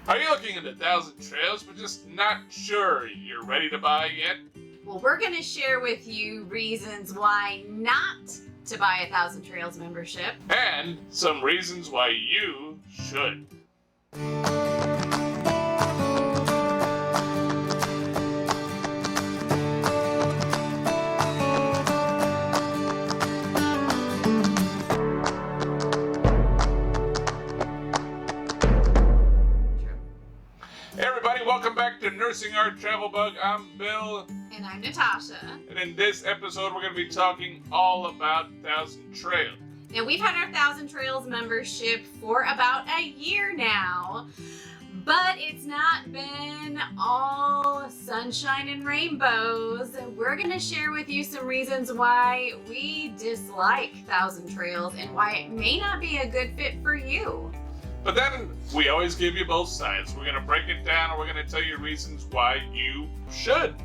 Are you looking at 1,000 Trails but just not sure you're ready to buy yet? Well, we're going to share with you reasons why not to buy a 1,000 Trails membership. And some reasons why you should. Hey everybody, welcome back to Nursing Our Travel Bug. I'm Bill. And I'm Natasha. And in this episode, we're going to be talking all about 1,000 Trails. Now, we've had our 1,000 Trails membership for about a year now, but it's not been all sunshine and rainbows. We're going to share with you some reasons why we dislike 1,000 Trails and why it may not be a good fit for you. But then we always give you both sides. We're going to break it down and we're going to tell you reasons why you should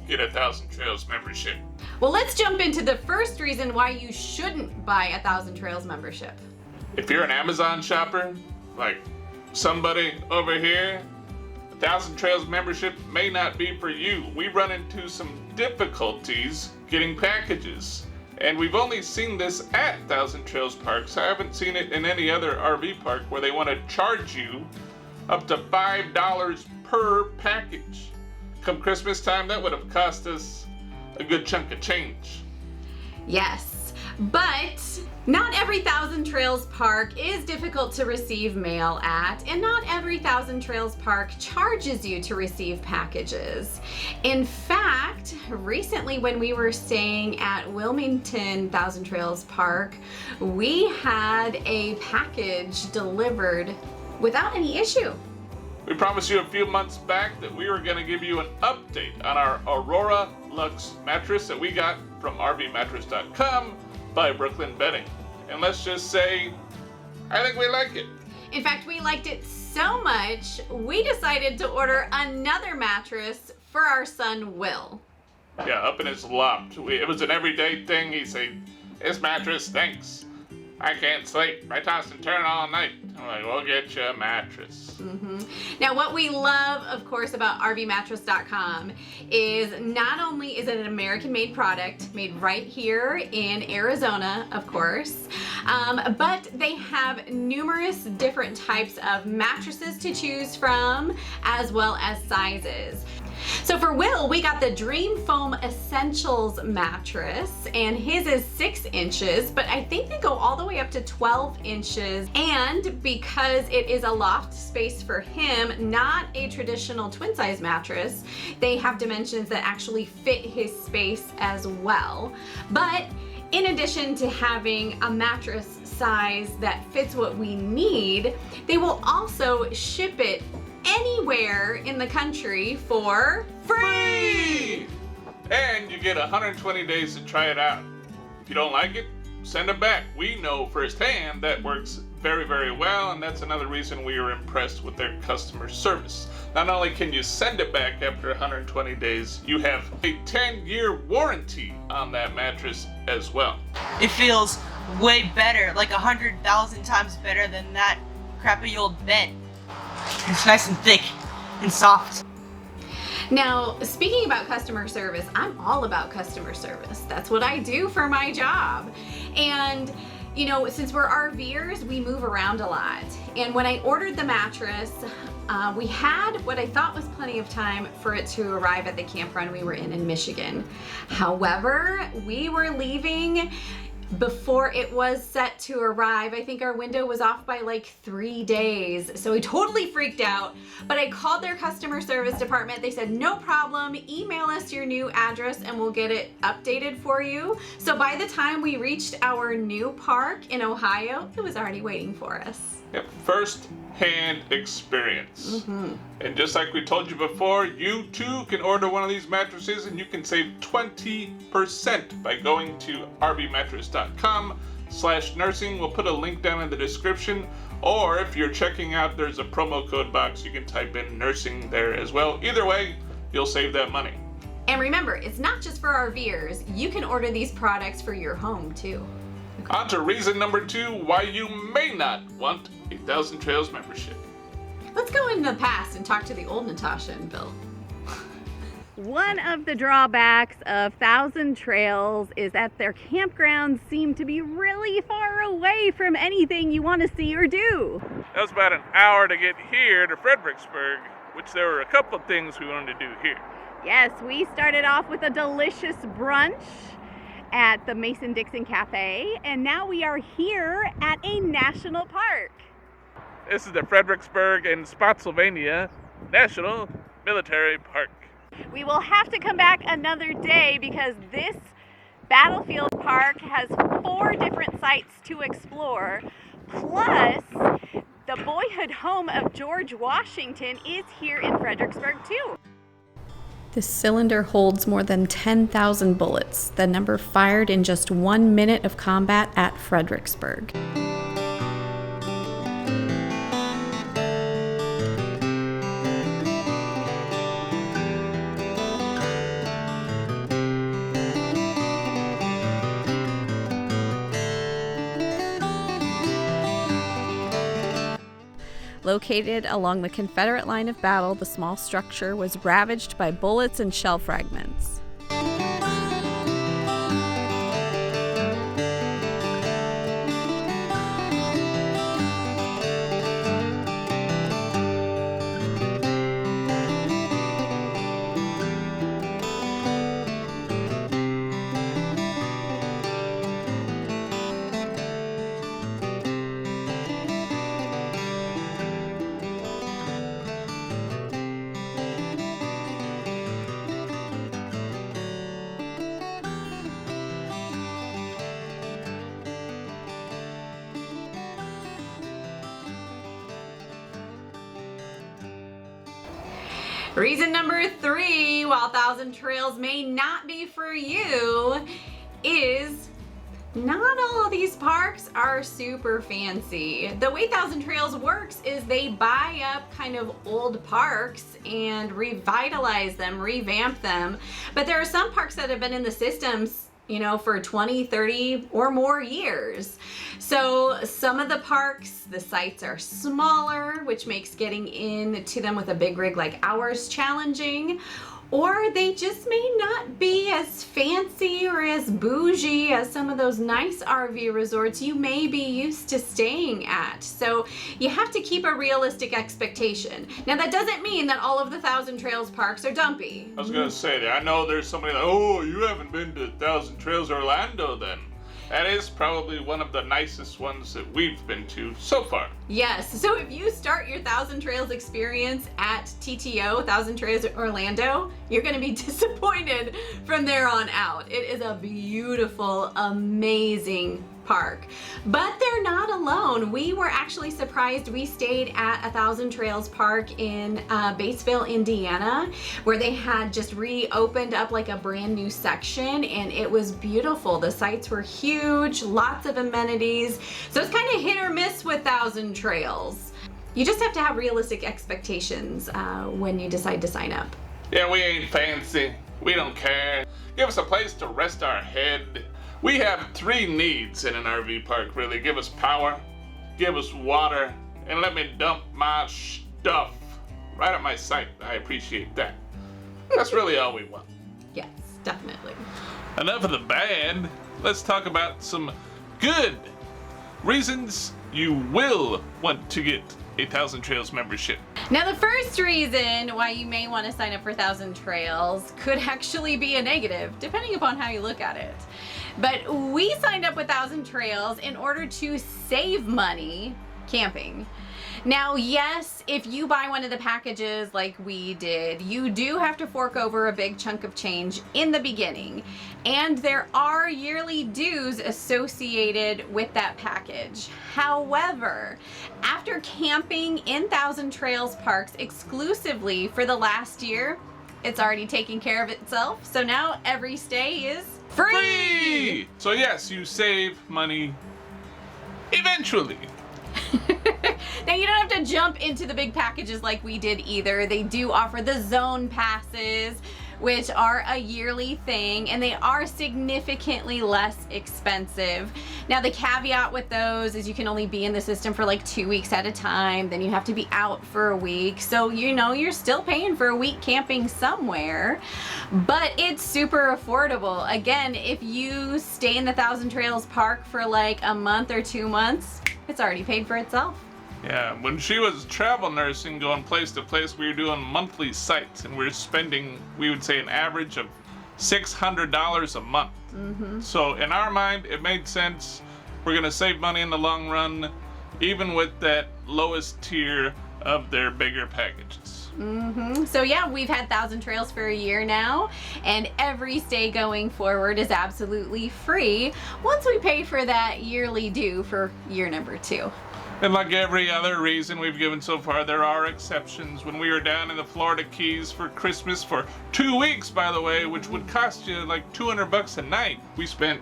get a 1,000 Trails membership. Well, let's jump into the first reason why you shouldn't buy a 1,000 Trails membership. If you're an Amazon shopper, like somebody over here, a 1,000 Trails membership may not be for you. We run into some difficulties getting packages. And we've only seen this at 1,000 Trails parks. I haven't seen it in any other RV park where they want to charge you up to $5 per package. Come Christmas time, that would have cost us a good chunk of change. Yes, but not every 1,000 Trails park is difficult to receive mail at, and not every 1,000 Trails park charges you to receive packages. In fact, recently when we were staying at Wilmington 1,000 Trails Park, we had a package delivered without any issue. We promised you a few months back that we were going to give you an update on our Aurora Luxe mattress that we got from rvmattress.com by Brooklyn Bedding. And let's just say, I think we like it. In fact, we liked it so much, we decided to order another mattress for our son, Will. Yeah, up in his loft. It was an everyday thing. He'd say, "This mattress stinks. I can't sleep. I toss and turn all night." I'm like, "We'll get you a mattress." Now, what we love, of course, about rvmattress.com is not only is it an American-made product, made right here in Arizona, of course, but they have numerous different types of mattresses to choose from, as well as sizes. So for Will, we got the Dream Foam Essentials mattress, and his is 6 inches, but I think they go all the way up to 12 inches. And because it is a loft space for him, not a traditional twin size mattress, they have dimensions that actually fit his space as well. But in addition to having a mattress size that fits what we need, they will also ship it anywhere in the country for free! And you get 120 days to try it out. If you don't like it, send it back. We know firsthand that works very, very well, and that's another reason we are impressed with their customer service. Not only can you send it back after 120 days, you have a 10-year warranty on that mattress as well. It feels way better, like 100,000 times better than that crappy old bed. It's nice and thick and soft. Now, speaking about customer service, I'm all about customer service. That's what I do for my job. And you know, since we're RVers, we move around a lot. And when I ordered the mattress, we had what I thought was plenty of time for it to arrive at the campground we were in Michigan. However, we were leaving before it was set to arrive. I think our window was off by like 3 days. So we totally freaked out, but I called their customer service department. They said, "No problem, email us your new address and we'll get it updated for you." So by the time we reached our new park in Ohio, it was already waiting for us. Yep, first-hand experience. And just like we told you before, you too can order one of these mattresses and you can save 20% by going to rvmattress.com/nursing. We'll put a link down in the description, or if you're checking out, there's a promo code box. You can type in nursing there as well. Either way, you'll save that money. And remember, it's not just for RVers. You can order these products for your home too. On to reason number 2 why you may not want a 1,000 Trails membership. Let's go into the past and talk to the old Natasha and Bill. One of the drawbacks of Thousand Trails is that their campgrounds seem to be really far away from anything you want to see or do. That was about an hour to get here to Fredericksburg, which there were a couple of things we wanted to do here. Yes, we started off with a delicious brunch at the Mason-Dixon Cafe, and now we are here at a national park. This is the Fredericksburg and Spotsylvania National Military Park. We will have to come back another day because this battlefield park has 4 different sites to explore, plus the boyhood home of George Washington is here in Fredericksburg too. This cylinder holds more than 10,000 bullets, the number fired in just 1 minute of combat at Fredericksburg. Located along the Confederate line of battle, the small structure was ravaged by bullets and shell fragments. Reason number 3, while Thousand Trails may not be for you, is not all of these parks are super fancy. The way Thousand Trails works is they buy up kind of old parks and revitalize them, revamp them. But there are some parks that have been in the systems, you know, for 20, 30 or more years. So some of the parks, the sites are smaller, which makes getting into them with a big rig like ours challenging, or they just may not be as fancy or as bougie as some of those nice RV resorts you may be used to staying at. So you have to keep a realistic expectation. Now that doesn't mean that all of the Thousand Trails parks are dumpy. I was gonna say that. I know there's somebody like, oh, you haven't been to Thousand Trails Orlando then. That is probably one of the nicest ones that we've been to so far. Yes, so if you start your Thousand Trails experience at TTO, Thousand Trails Orlando, you're gonna be disappointed from there on out. It is a beautiful, amazing park. But they're not alone. We were actually surprised. We stayed at a Thousand Trails park in Batesville, Indiana, where they had just reopened up like a brand new section, and it was beautiful. The sites were huge, lots of amenities. So it's kind of hit or miss with Thousand Trails. You just have to have realistic expectations when you decide to sign up. Yeah, we ain't fancy. We don't care. Give us a place to rest our head. We have 3 needs in an RV park, really. Give us power, give us water, and let me dump my stuff right at my site. I appreciate that. That's really all we want. Yes, definitely. Enough of the bad. Let's talk about some good reasons you will want to get a Thousand Trails membership. Now the first reason why you may want to sign up for Thousand Trails could actually be a negative, depending upon how you look at it. But we signed up with Thousand Trails in order to save money camping. Now, yes, if you buy one of the packages like we did, you do have to fork over a big chunk of change in the beginning. And there are yearly dues associated with that package. However, after camping in Thousand Trails parks exclusively for the last year, it's already taken care of itself. So now every stay is free! So yes, you save money eventually. Now you don't have to jump into the big packages like we did either. They do offer the zone passes, which are a yearly thing, and they are significantly less expensive. Now the caveat with those is you can only be in the system for like 2 weeks at a time, then you have to be out for a week, so you know you're still paying for a week camping somewhere, but it's super affordable. Again, if you stay in the Thousand Trails Park for like a month or 2 months, it's already paid for itself. Yeah, when she was travel nursing, going place to place, we were doing monthly sites, and we were spending, we would say, an average of $600 a month. So in our mind, it made sense. We're gonna save money in the long run, even with that lowest tier of their bigger packages. So yeah, we've had Thousand Trails for a year now, and every stay going forward is absolutely free once we pay for that yearly due for year number 2. And like every other reason we've given so far, there are exceptions. When we were down in the Florida Keys for Christmas for 2 weeks, by the way, which would cost you like $200 a night, we spent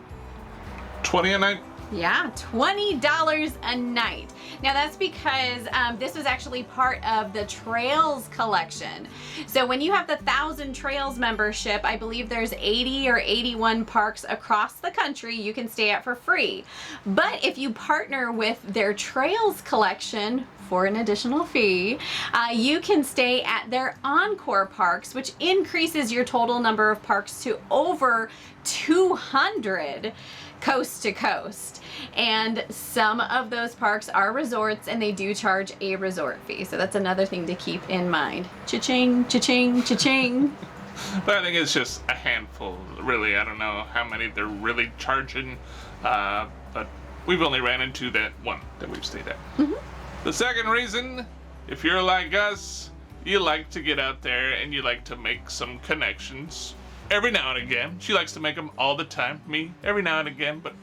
$20 a night. Yeah, $20 a night. Now that's because this was actually part of the Trails collection. So when you have the Thousand Trails membership, I believe there's 80 or 81 parks across the country you can stay at for free. But if you partner with their Trails collection for an additional fee, you can stay at their Encore parks, which increases your total number of parks to over 200 coast to coast. And some of those parks are resorts, and they do charge a resort fee. So that's another thing to keep in mind. Cha-ching, cha-ching, cha-ching. But I think it's just a handful, really. I don't know how many they're really charging, but we've only ran into that one that we've stayed at. The second reason, if you're like us, you like to get out there and you like to make some connections. Every now and again. She likes to make them all the time. Me, every now and again. But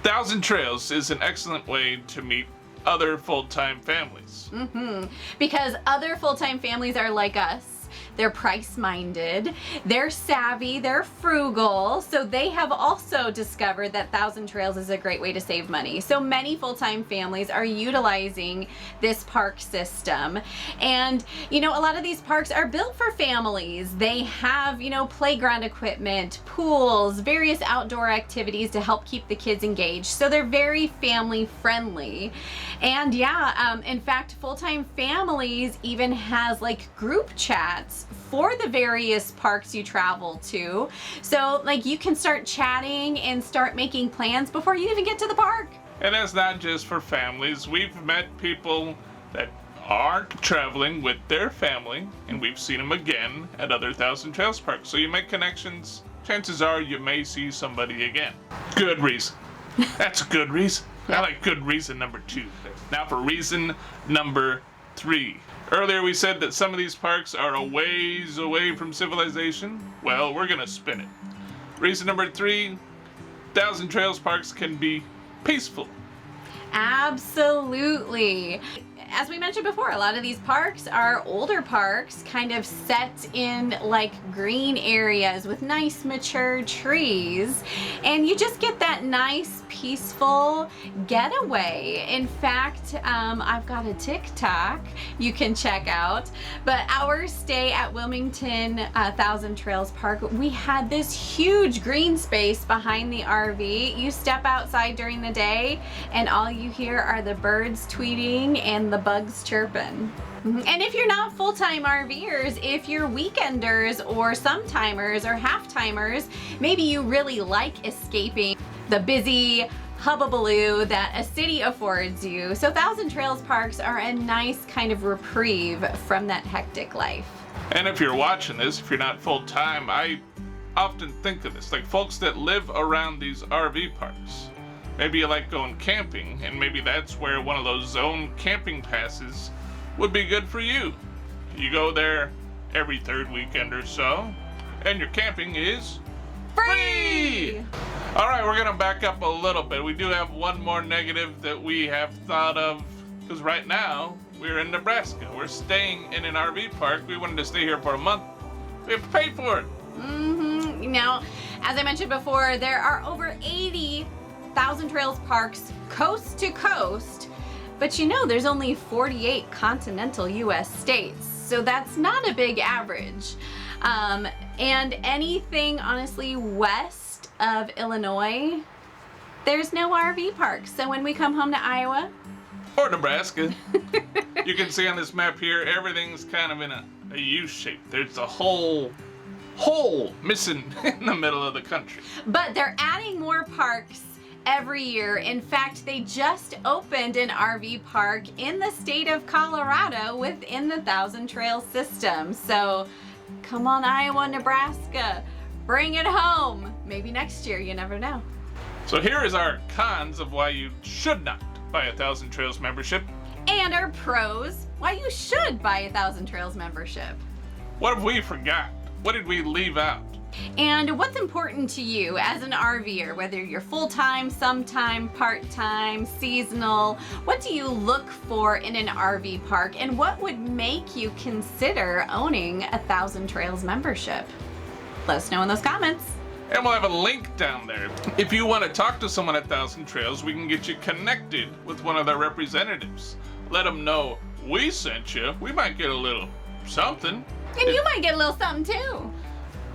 Thousand Trails is an excellent way to meet other full-time families. Because other full-time families are like us. They're price-minded, they're savvy, they're frugal, so they have also discovered that Thousand Trails is a great way to save money. So many full-time families are utilizing this park system. And, you know, a lot of these parks are built for families. They have, you know, playground equipment, pools, various outdoor activities to help keep the kids engaged. So they're very family-friendly. And yeah, in fact, Fulltime Families even has like group chats for the various parks you travel to. So like you can start chatting and start making plans before you even get to the park. And that's not just for families. We've met people that aren't traveling with their family, and we've seen them again at other Thousand Trails parks. So you make connections, chances are you may see somebody again. Good reason. That's a good reason. I like good reason number 2. Now for reason number 3. Earlier we said that some of these parks are a ways away from civilization. Well, we're gonna spin it. Reason number 3, Thousand Trails parks can be peaceful. Absolutely. As we mentioned before, a lot of these parks are older parks, kind of set in like green areas with nice mature trees, and you just get that nice peaceful getaway. In fact, I've got a TikTok you can check out, but our stay at Wilmington Thousand Trails Park, we had this huge green space behind the RV. You step outside during the day and all you hear are the birds tweeting and the bugs chirping. And if you're not full-time RVers, if you're weekenders or sometimers or half-timers, maybe you really like escaping the busy hubbubaloo that a city affords you. So Thousand Trails parks are a nice kind of reprieve from that hectic life. And if you're watching this, if you're not full-time, I often think of this, like folks that live around these RV parks. Maybe you like going camping, and maybe that's where one of those zone camping passes would be good for you. You go there every 3rd weekend or so, and your camping is free! Alright, we're gonna back up a little bit. We do have one more negative that we have thought of, because right now, we're in Nebraska. We're staying in an RV park. We wanted to stay here for a month. We have to pay for it. Now, as I mentioned before, there are over 80 Thousand Trails parks coast to coast, but you know there's only 48 continental US states, so that's not a big average. And anything, honestly, west of Illinois, there's no RV park. So when we come home to Iowa, Or Nebraska. You can see on this map here, everything's kind of in a U shape. There's a whole hole missing in the middle of the country. but they're adding more parks every year. In fact, they just opened an RV park in the state of Colorado within the Thousand Trails system. So come on, Iowa, Nebraska, bring it home. Maybe next year, you never know. So here is our cons of why you should not buy a Thousand Trails membership. And our pros, why you should buy a Thousand Trails membership. What have we forgot? What did we leave out? And what's important to you as an RVer, whether you're full-time, sometime, part-time, seasonal, what do you look for in an RV park, and what would make you consider owning a Thousand Trails membership? Let us know in those comments. And we'll have a link down there. If you want to talk to someone at Thousand Trails, we can get you connected with one of their representatives. Let them know we sent you. We might get a little something. And you might get a little something too.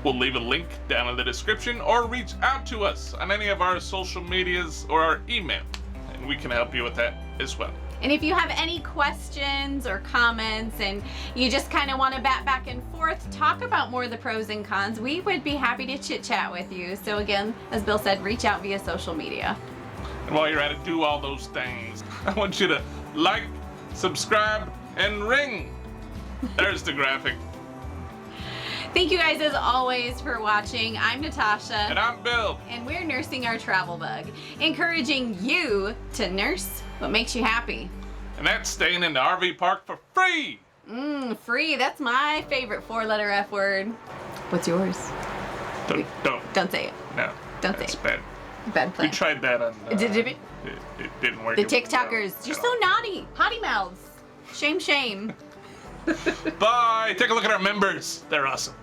We'll leave a link down in the description or reach out to us on any of our social medias or our email, and we can help you with that as well. And if you have any questions or comments and you just kind of want to bat back and forth, talk about more of the pros and cons, we would be happy to chit chat with you. So again, as Bill said, reach out via social media. And while you're at it, do all those things. I want you to like, subscribe, and ring. There's the graphic. Thank you guys as always for watching. I'm Natasha. And I'm Bill. And we're nursing our travel bug, encouraging you to nurse what makes you happy. And that's staying in the RV park for free. Free. That's my favorite four-letter F word. What's yours? Don't say it. No. Don't say that's it. bad. Bad plan. We tried that on. Did it? It didn't work. The It was TikTokers. You're so naughty. Potty mouths. Shame, shame. Bye. Take a look at our members. They're awesome.